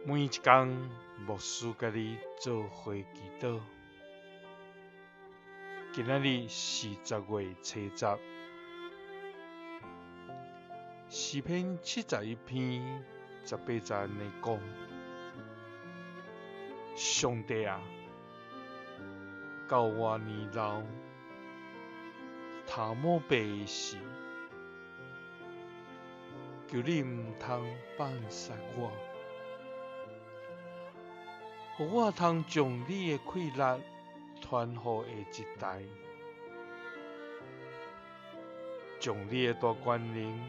每一天，牧师甲你做伙祈祷。今仔日是10月初10，诗篇71篇18节安尼讲：上帝啊，到我年老，头毛白时，求你毋通放杀我，互我通将你的快乐传予下一代，将你的大权能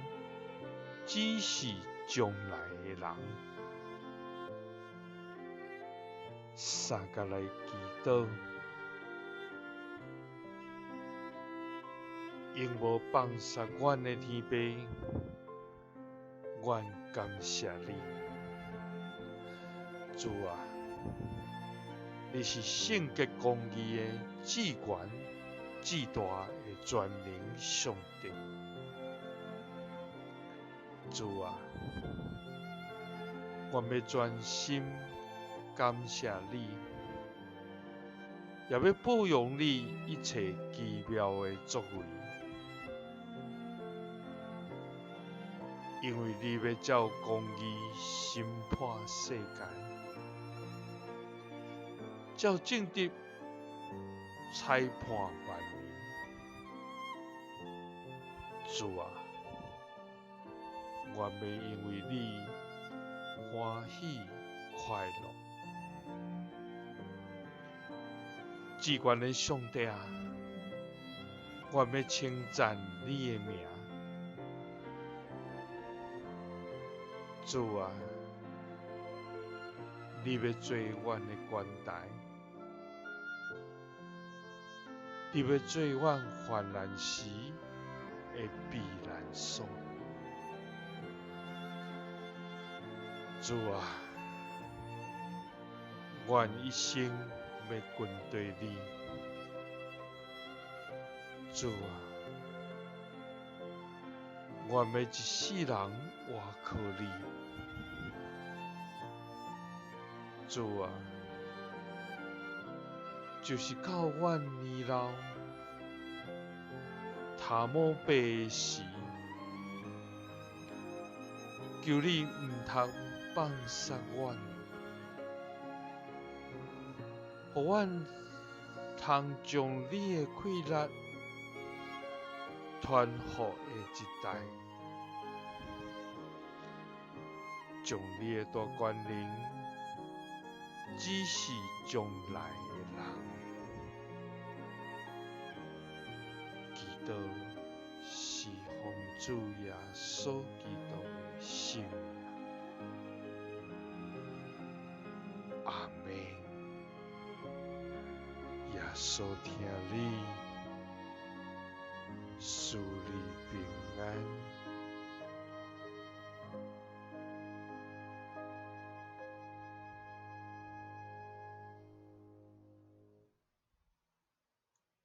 指示将来的人。三甲来祈祷，永无放杀阮的天父，阮感谢你，主啊！你是圣洁公义的至权至大的全能上帝，主啊！阮要专心感谢你，也要保养你一切奇妙的作为，因为你要照公义审判世界。照正直裁判万民，主啊，我要因为你欢喜快乐。至高的上帝啊，我要称赞你的名，主啊，你要做阮的关台。你要做阮患难时的避难所，主啊，阮一生要跟对你，主啊，阮要一世人活靠你，主啊。就是到阮年老，头毛白时，求你毋通放杀阮，互阮通将你的快乐传予下一代，将你的大权能指示将来的人。祈祷是奉主耶稣基督的圣名，阿门。耶稣听你，赐你平安。